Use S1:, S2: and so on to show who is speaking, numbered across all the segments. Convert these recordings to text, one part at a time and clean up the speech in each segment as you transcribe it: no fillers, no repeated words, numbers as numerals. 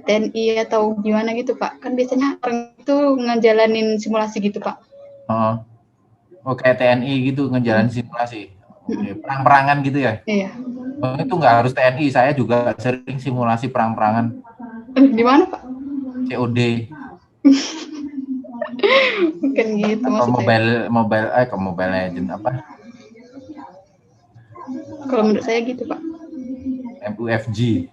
S1: TNI atau gimana gitu Pak? Kan biasanya orang itu ngejalanin simulasi gitu Pak.
S2: Oh, kayak TNI gitu ngejalanin simulasi. Oke, perang-perangan gitu ya?
S1: Iya.
S2: Oh, itu nggak harus TNI, saya juga sering simulasi perang-perangan.
S1: Di mana Pak?
S2: COD
S1: Bukan gitu
S2: atau
S1: maksud saya.
S2: Mobile Legend apa?
S1: Kalau menurut saya gitu Pak.
S2: MUFG.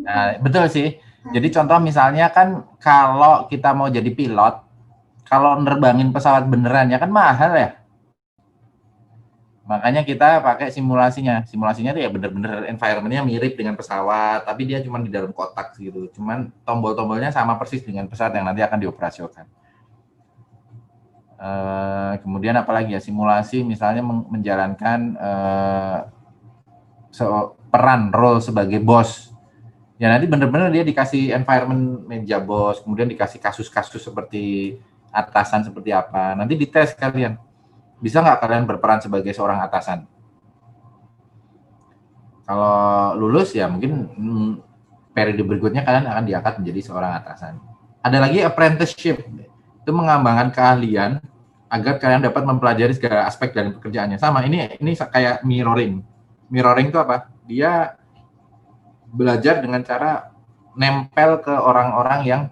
S2: Nah, betul sih. Jadi contoh misalnya kan kalau kita mau jadi pilot, kalau nerbangin pesawat beneran ya kan mahal ya. Makanya kita pakai simulasinya. Simulasinya tuh ya bener-bener environment-nya mirip dengan pesawat, tapi dia cuma di dalam kotak gitu. Cuman tombol-tombolnya sama persis dengan pesawat yang nanti akan dioperasionalkan. Kemudian apalagi ya, simulasi misalnya menjalankan peran role sebagai bos. Ya nanti bener-bener dia dikasih environment meja bos, kemudian dikasih kasus-kasus seperti atasan seperti apa. Nanti dites kalian. Bisa nggak kalian berperan sebagai seorang atasan? Kalau lulus ya mungkin periode berikutnya kalian akan diangkat menjadi seorang atasan. Ada lagi apprenticeship, itu mengembangkan keahlian agar kalian dapat mempelajari segala aspek dari pekerjaannya. Sama, ini kayak mirroring. Mirroring itu apa? Dia belajar dengan cara nempel ke orang-orang yang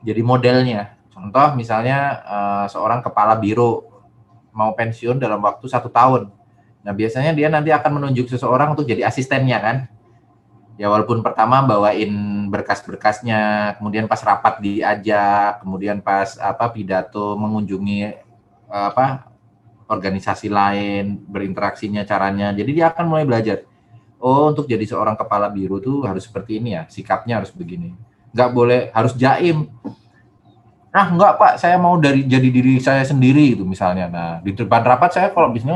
S2: jadi modelnya. Contoh misalnya seorang kepala biro mau pensiun dalam waktu 1 tahun. Nah biasanya dia nanti akan menunjuk seseorang untuk jadi asistennya kan. Ya walaupun pertama bawain berkas-berkasnya, kemudian pas rapat diajak, kemudian pas pidato mengunjungi organisasi lain, berinteraksinya caranya. Jadi dia akan mulai belajar. Oh, untuk jadi seorang kepala biro tuh harus seperti ini ya, sikapnya harus begini. Nggak boleh harus jaim. Nah, enggak Pak, saya mau jadi diri saya sendiri itu misalnya. Nah, di depan rapat saya kalau bisnya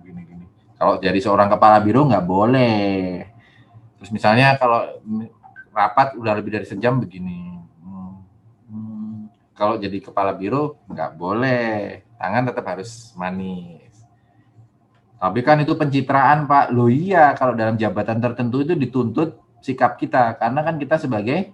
S2: gini-gini. Kalau jadi seorang kepala biro nggak boleh. Terus misalnya kalau rapat udah lebih dari sejam begini. Kalau jadi kepala biro nggak boleh, tangan tetap harus manis. Tapi kan itu pencitraan Pak. Loh iya, kalau dalam jabatan tertentu itu dituntut sikap kita, karena kan kita sebagai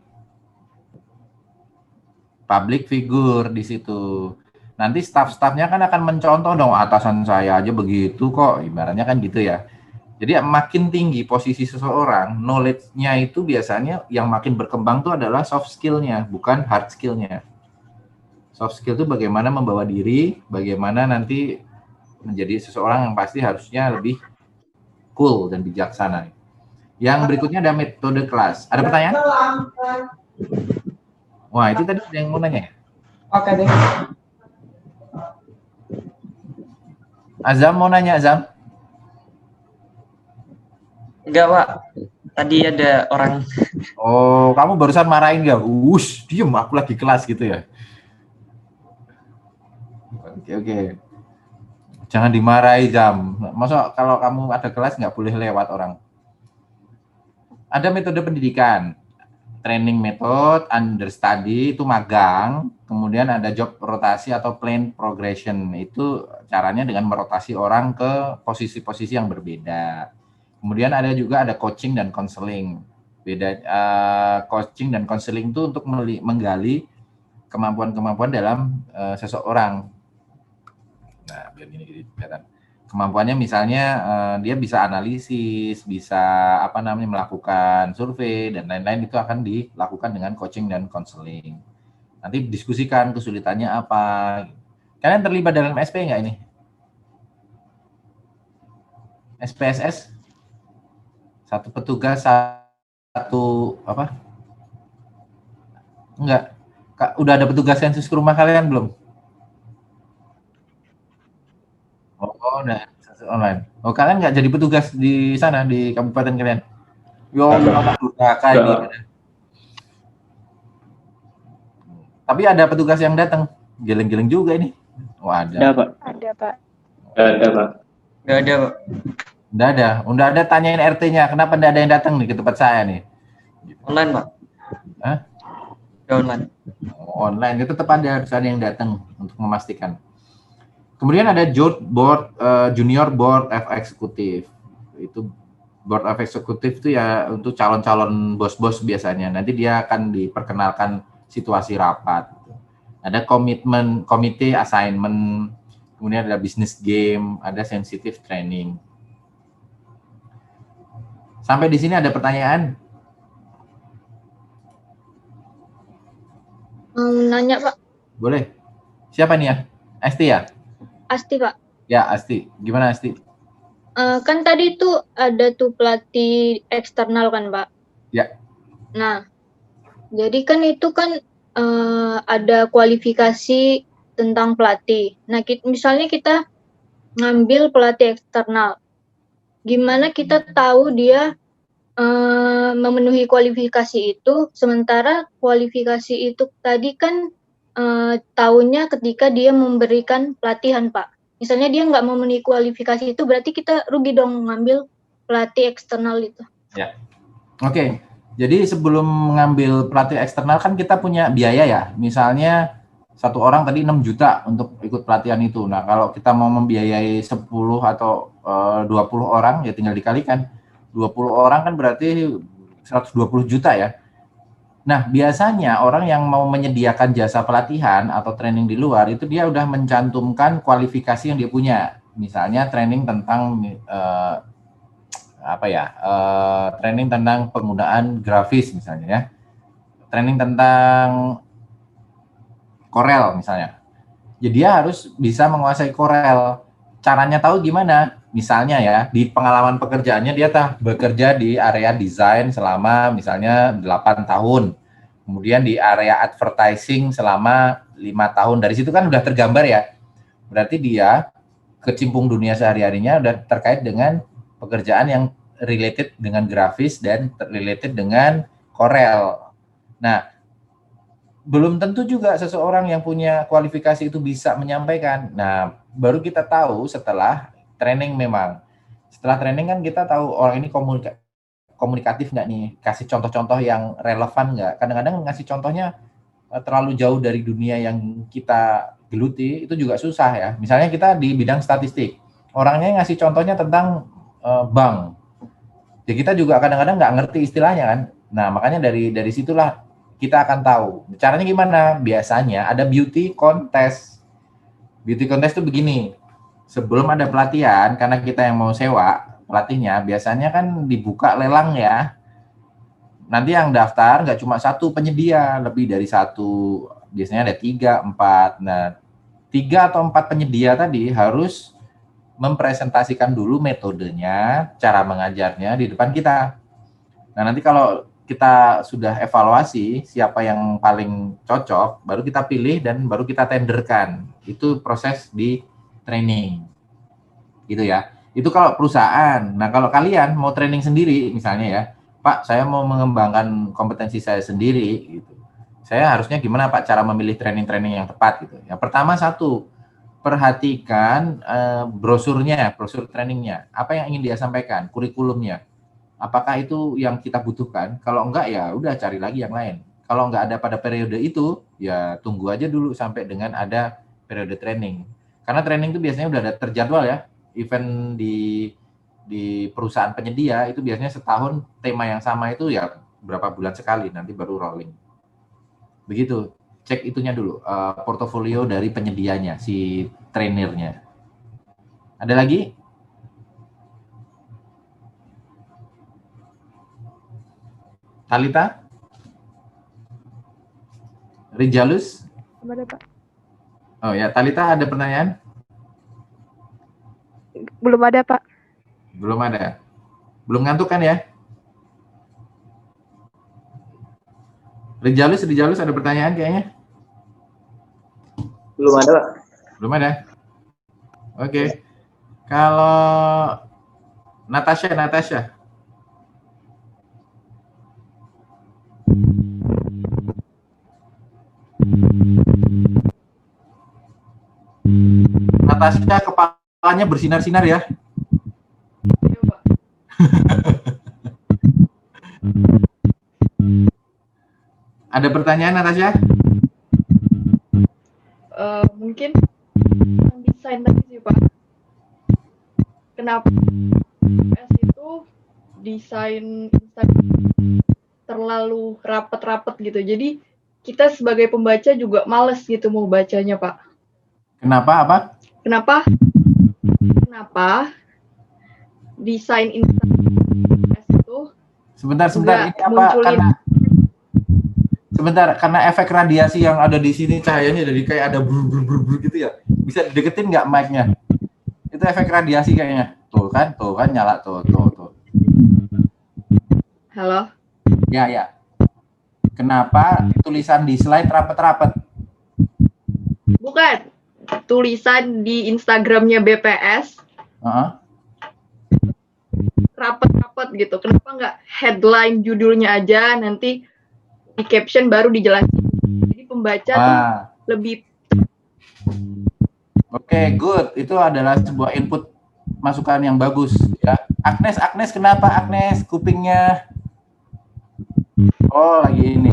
S2: public figure di situ. Nanti staff-staffnya kan akan mencontoh dong, atasan saya aja begitu kok, ibaratnya kan gitu ya. Jadi makin tinggi posisi seseorang, knowledge-nya itu biasanya yang makin berkembang tuh adalah soft skill-nya, bukan hard skill-nya. Soft skill itu bagaimana membawa diri, bagaimana nanti menjadi seseorang yang pasti harusnya lebih cool dan bijaksana. Yang berikutnya ada metode kelas. Ada pertanyaan? Wah, itu tadi ada yang mau nanya ya?
S3: Oke deh.
S2: Azam mau nanya, Azam?
S3: Enggak, Pak. Tadi ada orang.
S2: Oh, kamu barusan marahin gak? Diem, aku lagi kelas gitu ya? Oke. Jangan dimarahi, Zam. Masa kalau kamu ada kelas nggak boleh lewat orang? Ada metode pendidikan. Training method, understudy, itu magang. Kemudian ada job rotasi atau plan progression. Itu caranya dengan merotasi orang ke posisi-posisi yang berbeda. Kemudian ada juga coaching dan counseling. Coaching dan counseling itu untuk menggali kemampuan-kemampuan dalam seseorang. Nah, biar gini kelihatan. Kemampuannya misalnya dia bisa analisis, bisa melakukan survei dan lain-lain, itu akan dilakukan dengan coaching dan counseling. Nanti diskusikan kesulitannya apa. Kalian terlibat dalam SP nggak ini? SPSS? Satu petugas, satu apa? Enggak. Udah ada petugas sensus ke rumah kalian belum? Oh, udah online. Oh, kalian nggak jadi petugas di sana, di kabupaten kalian? Yo, durhaka ini. Tapi ada petugas yang datang. Geleng-geleng juga ini. Oh, ada.
S3: Ada, Pak.
S1: Ada Pak.
S3: Ada, Pak. Nggak ada, Pak.
S2: Udah ada, tanyain RT-nya. Kenapa nggak ada yang datang nih ke tempat saya nih?
S3: Online, Pak.
S2: Hah?
S3: Online.
S2: Online, itu tetap ada, harus ada yang datang untuk memastikan. Kemudian ada junior board of executive. Itu Board of Executive itu ya untuk calon-calon bos-bos biasanya. Nanti dia akan diperkenalkan situasi rapat. Ada komitmen, komite assignment, kemudian ada business game, ada sensitive training. Sampai di sini ada pertanyaan?
S4: Nanya Pak.
S2: Boleh. Siapa nih ya? Asti ya?
S4: Asti Pak.
S2: Ya, Asti. Gimana Asti?
S4: Kan tadi tuh ada tuh pelatih eksternal kan Pak?
S2: Ya.
S4: Nah, jadi kan itu kan ada kualifikasi tentang pelatih. Nah, misalnya kita ngambil pelatih eksternal, gimana kita tahu dia memenuhi kualifikasi itu, sementara kualifikasi itu tadi kan tahunya ketika dia memberikan pelatihan Pak. Misalnya dia nggak memenuhi kualifikasi itu, berarti kita rugi dong ngambil pelatih eksternal itu.
S2: Ya. Oke. Jadi sebelum mengambil pelatih eksternal kan kita punya biaya ya. Misalnya satu orang tadi 6 juta untuk ikut pelatihan itu. Nah, kalau kita mau membiayai 10 atau 20 orang ya tinggal dikalikan. 20 orang kan berarti 120 juta ya. Nah, biasanya orang yang mau menyediakan jasa pelatihan atau training di luar itu dia udah mencantumkan kualifikasi yang dia punya. Misalnya training tentang training tentang penggunaan grafis misalnya ya. Training tentang Corel misalnya. Jadi dia harus bisa menguasai Corel. Caranya tahu gimana? Misalnya ya, di pengalaman pekerjaannya dia bekerja di area desain selama misalnya 8 tahun. Kemudian di area advertising selama 5 tahun. Dari situ kan udah tergambar ya. Berarti dia kecimpung dunia sehari-harinya udah terkait dengan pekerjaan yang related dengan grafis dan related dengan Corel. Nah, belum tentu juga seseorang yang punya kualifikasi itu bisa menyampaikan. Nah, baru kita tahu setelah training memang. Setelah training kan kita tahu orang ini komunikatif nggak nih, kasih contoh-contoh yang relevan nggak. Kadang-kadang ngasih contohnya terlalu jauh dari dunia yang kita geluti, itu juga susah ya. Misalnya kita di bidang statistik, orangnya ngasih contohnya tentang bank. Ya kita juga kadang-kadang nggak ngerti istilahnya kan. Nah, makanya dari situlah kita akan tahu. Caranya gimana? Biasanya ada beauty contest. Beauty contest itu begini. Sebelum ada pelatihan, karena kita yang mau sewa pelatihnya, biasanya kan dibuka lelang ya. Nanti yang daftar nggak cuma satu penyedia, lebih dari satu. Biasanya ada 3, 4. Nah, 3 atau 4 penyedia tadi harus mempresentasikan dulu metodenya, cara mengajarnya di depan kita. Nah, nanti kalau kita sudah evaluasi siapa yang paling cocok, baru kita pilih dan baru kita tenderkan. Itu proses di training. Gitu ya. Itu kalau perusahaan. Nah, kalau kalian mau training sendiri misalnya ya, Pak, saya mau mengembangkan kompetensi saya sendiri gitu. Saya harusnya gimana Pak cara memilih training-training yang tepat gitu. Yang pertama satu, perhatikan brosurnya, brosur trainingnya. Apa yang ingin dia sampaikan, kurikulumnya. Apakah itu yang kita butuhkan? Kalau enggak ya udah cari lagi yang lain. Kalau enggak ada pada periode itu, ya tunggu aja dulu sampai dengan ada periode training. Karena training itu biasanya udah ada terjadwal ya. Event di perusahaan penyedia itu biasanya setahun tema yang sama itu ya berapa bulan sekali, nanti baru rolling. Begitu. Cek itunya dulu, portofolio dari penyedianya, si trainernya. Ada lagi? Talita? Rijalus?
S5: Ada Pak.
S2: Oh ya, Talita ada pertanyaan?
S5: Belum ada Pak.
S2: Belum ada. Belum ngantuk kan ya? Rijalus ada pertanyaan kayaknya?
S3: Belum ada, Pak.
S2: Belum ada? Oke. Kalau Natasha. Natasha kepalanya bersinar-sinar ya. Ada pertanyaan Natasha?
S6: Mungkin desain tadi sih Pak. Kenapa PS itu
S1: desain Instagram terlalu rapet-rapet gitu. Jadi kita sebagai pembaca juga males gitu mau bacanya, Pak.
S2: Kenapa apa?
S1: Kenapa desain Instagram itu
S2: Sebentar
S1: nggak
S2: ini apa?
S1: munculin
S2: Karena efek radiasi yang ada di sini cahayanya jadi kayak ada brur gitu ya. Bisa deketin nggak mic-nya? Itu efek radiasi kayaknya. Tuh kan nyala tuh.
S1: Halo?
S2: Ya. Kenapa tulisan di slide rapet-rapet?
S1: Bukan. Tulisan di Instagramnya BPS rapet-rapet gitu. Kenapa nggak headline judulnya aja, nanti di caption baru dijelasin. Jadi pembaca tuh lebih.
S2: Oke, good. Itu adalah sebuah input masukan yang bagus ya. Agnes, kenapa Agnes kupingnya? Oh, lagi ini.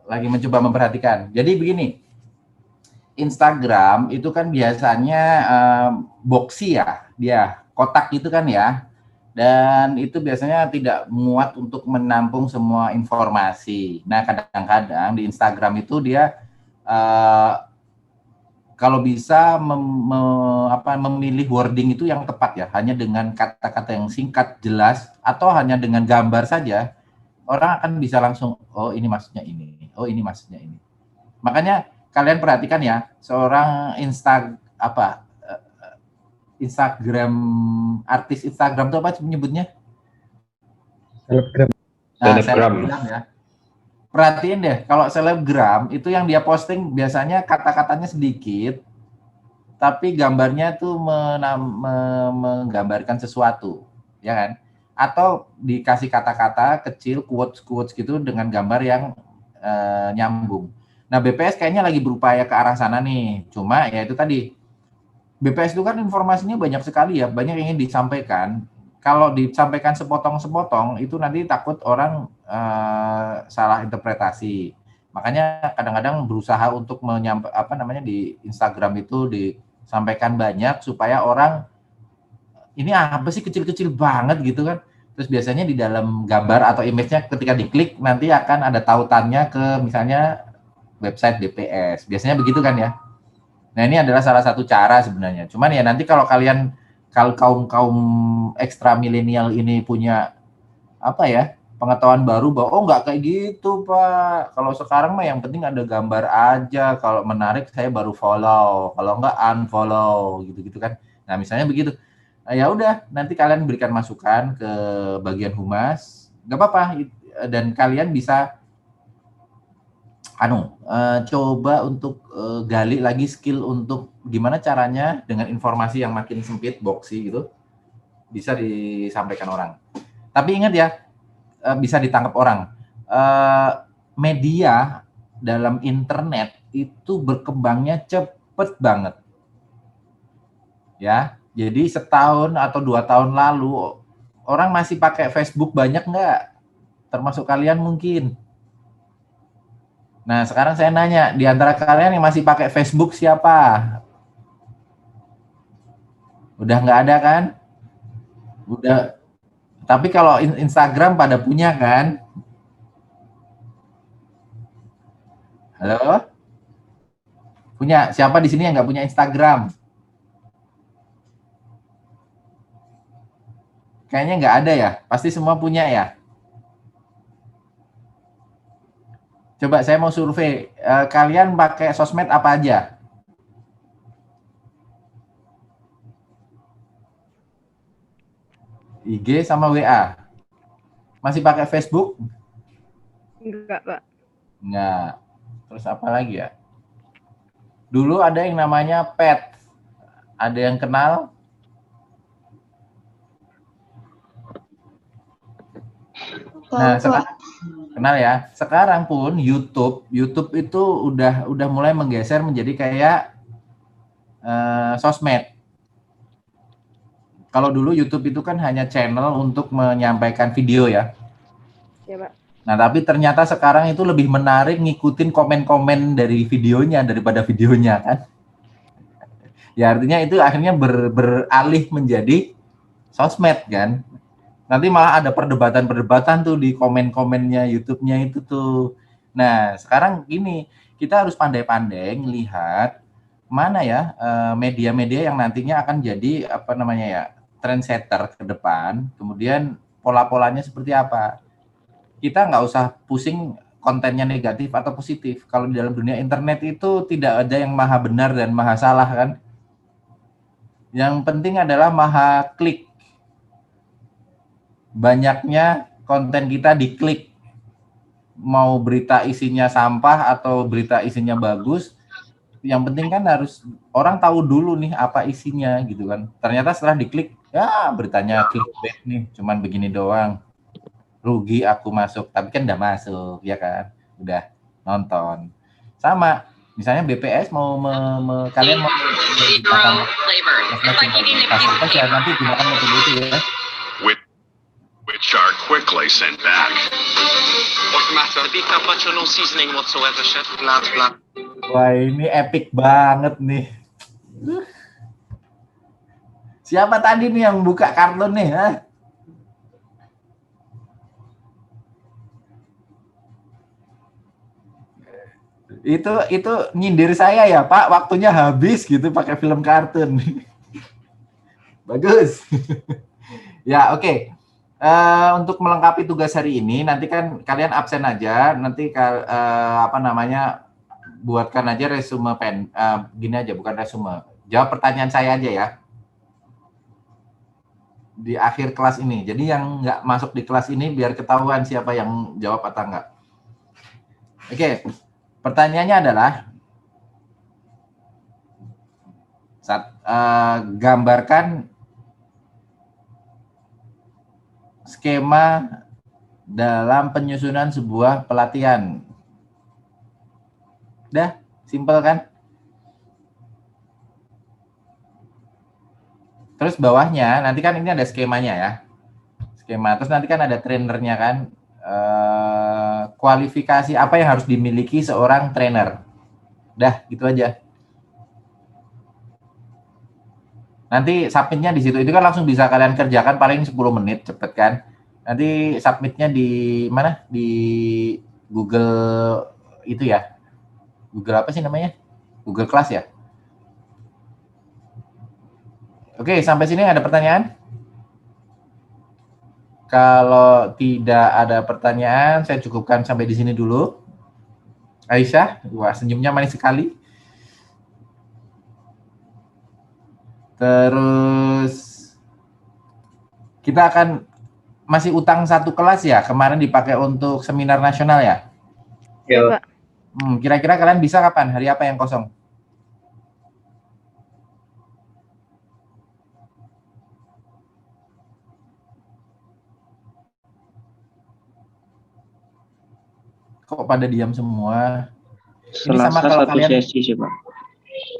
S2: Lagi mencoba memperhatikan. Jadi begini. Instagram itu kan biasanya boxy ya, dia kotak gitu kan ya. Dan itu biasanya tidak muat untuk menampung semua informasi. Nah, kadang-kadang di Instagram itu dia kalau bisa memilih wording itu yang tepat ya, hanya dengan kata-kata yang singkat, jelas, atau hanya dengan gambar saja, orang akan bisa langsung, oh ini maksudnya ini, oh ini maksudnya ini. Makanya kalian perhatikan ya, seorang Instagram, artis Instagram itu apa menyebutnya?
S5: Selebgram.
S2: Nah, selebgram ya. Perhatiin deh, kalau selebgram itu yang dia posting biasanya kata-katanya sedikit, tapi gambarnya tuh menggambarkan sesuatu, ya kan? Atau dikasih kata-kata kecil, quotes gitu dengan gambar yang nyambung. Nah, BPS kayaknya lagi berupaya ke arah sana nih. Cuma ya itu tadi, BPS itu kan informasinya banyak sekali ya, banyak yang ingin disampaikan. Kalau disampaikan sepotong-sepotong, itu nanti takut orang salah interpretasi. Makanya kadang-kadang berusaha untuk di Instagram itu disampaikan banyak supaya orang ini apa sih kecil-kecil banget gitu kan. Terus biasanya di dalam gambar atau image-nya ketika diklik nanti akan ada tautannya ke misalnya website BPS. Biasanya begitu kan ya. Nah, ini adalah salah satu cara sebenarnya. Cuman ya nanti kalau kaum ekstra milenial ini punya pengetahuan baru bahwa nggak kayak gitu Pak. Kalau sekarang mah yang penting ada gambar aja. Kalau menarik saya baru follow. Kalau nggak unfollow gitu-gitu kan. Nah, misalnya begitu. Nah, ya udah nanti kalian berikan masukan ke bagian humas. Nggak apa-apa. Dan kalian bisa coba untuk gali lagi skill untuk gimana caranya dengan informasi yang makin sempit, boxy gitu, bisa disampaikan orang. Tapi ingat ya, bisa ditangkap orang. Media dalam internet itu berkembangnya cepet banget. Ya, jadi setahun atau 2 tahun lalu, orang masih pakai Facebook banyak nggak? Termasuk kalian mungkin. Nah, sekarang saya nanya, di antara kalian yang masih pakai Facebook siapa? Udah nggak ada kan? Udah. Tapi kalau Instagram pada punya kan? Halo? Punya? Siapa di sini yang nggak punya Instagram? Kayaknya nggak ada ya? Pasti semua punya ya? Coba saya mau survei, kalian pakai sosmed apa aja? IG sama WA. Masih pakai Facebook?
S1: Enggak, Pak.
S2: Enggak. Terus apa lagi ya? Dulu ada yang namanya Pet. Ada yang kenal? Nah, sekarang kenal ya. Sekarang pun YouTube itu udah mulai menggeser menjadi kayak sosmed. Kalau dulu YouTube itu kan hanya channel untuk menyampaikan video ya.
S1: Ya, Pak.
S2: Nah, tapi ternyata sekarang itu lebih menarik ngikutin komen-komen dari videonya daripada videonya kan. Ya artinya itu akhirnya beralih menjadi sosmed kan. Nanti malah ada perdebatan-perdebatan tuh di komen-komennya YouTube-nya itu tuh. Nah, sekarang gini, kita harus pandai-pandai melihat mana ya media-media yang nantinya akan jadi apa namanya ya trendsetter ke depan. Kemudian pola-polanya seperti apa. Kita nggak usah pusing kontennya negatif atau positif. Kalau di dalam dunia internet itu tidak ada yang maha benar dan maha salah kan. Yang penting adalah maha klik. Banyaknya konten kita diklik. Mau berita isinya sampah atau berita isinya bagus, yang penting kan harus orang tahu dulu nih apa isinya gitu kan. Ternyata setelah diklik, ya beritanya clickbait nih, cuman begini doang. Rugi aku masuk, tapi kan udah masuk, ya kan? Udah nonton. Sama, misalnya BPS mau kalian mau ya nanti gunakan metode itu ya.
S6: Which are quickly sent back.
S7: What's the matter? The beef have much or no seasoning whatsoever, chef. Blah, blah.
S2: Wah, ini epic banget nih. Siapa tadi nih yang buka kartun nih? Hah? Itu nyindir saya ya, Pak. Waktunya habis gitu pakai film kartun. Bagus. Ya, oke. Untuk melengkapi tugas hari ini, nanti kan kalian absen aja. Nanti apa namanya, buatkan aja resume gini aja, bukan resume. Jawab pertanyaan saya aja ya. Di akhir kelas ini. Jadi yang nggak masuk di kelas ini biar ketahuan siapa yang jawab atau enggak. Oke. Pertanyaannya adalah gambarkan skema dalam penyusunan sebuah pelatihan. Udah, simpel kan? Terus bawahnya, nanti kan ini ada skemanya ya. Skema, terus nanti kan ada trainernya kan. Kualifikasi apa yang harus dimiliki seorang trainer. Dah, gitu aja. Nanti submitnya di situ. Itu kan langsung bisa kalian kerjakan paling 10 menit, cepet kan. Nanti submitnya di mana? Di Google itu ya. Google apa sih namanya? Google Class ya. Oke, sampai sini ada pertanyaan? Kalau tidak ada pertanyaan, saya cukupkan sampai di sini dulu. Aisyah, wah senyumnya manis sekali. Terus kita akan masih utang 1 kelas ya, kemarin dipakai untuk seminar nasional ya?
S1: Ya, Pak.
S2: Kira-kira kalian bisa kapan? Hari apa yang kosong? Kok pada diam semua? Ini sama kalau kalian
S3: sesi sih, Pak.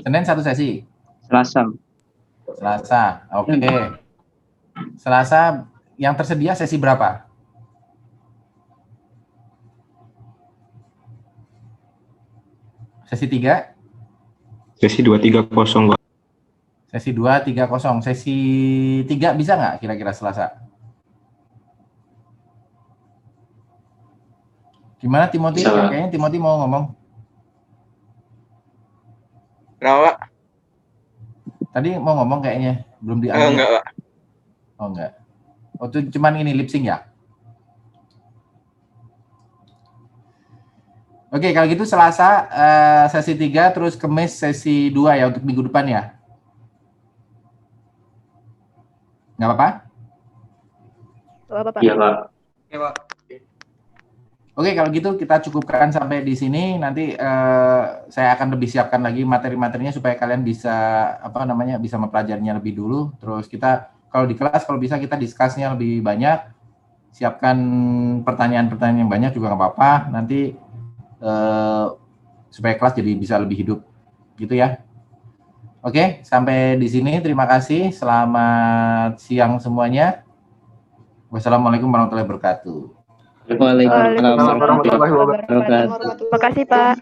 S2: Senin 1 sesi. Selasa. Oke. Selasa yang tersedia sesi berapa? Sesi 3?
S5: Sesi 230, Pak.
S2: Sesi 230. Sesi 3 bisa nggak kira-kira Selasa? Gimana Timothy? Kayaknya Timothy mau ngomong.
S8: Kenapa, Pak?
S2: Tadi mau ngomong kayaknya, belum diambil.
S8: Enggak, Pak.
S2: Oh, enggak. Oh, itu cuman ini lip sync ya? Oke, kalau gitu Selasa sesi 3, terus Kamis sesi 2 ya untuk minggu depan ya? Nggak apa-apa?
S1: Pak.
S3: Iya, Pak.
S8: Oke, Pak.
S2: Oke, kalau gitu kita cukupkan sampai di sini. Nanti saya akan lebih siapkan lagi materi-materinya supaya kalian bisa bisa mempelajarinya lebih dulu. Terus kita kalau di kelas kalau bisa kita discuss-nya lebih banyak. Siapkan pertanyaan-pertanyaan yang banyak juga nggak apa-apa. Nanti supaya kelas jadi bisa lebih hidup, gitu ya. Oke, sampai di sini. Terima kasih. Selamat siang semuanya. Wassalamualaikum warahmatullahi wabarakatuh.
S3: Waalaikumsalam warahmatullahi
S1: Terima kasih, Pak.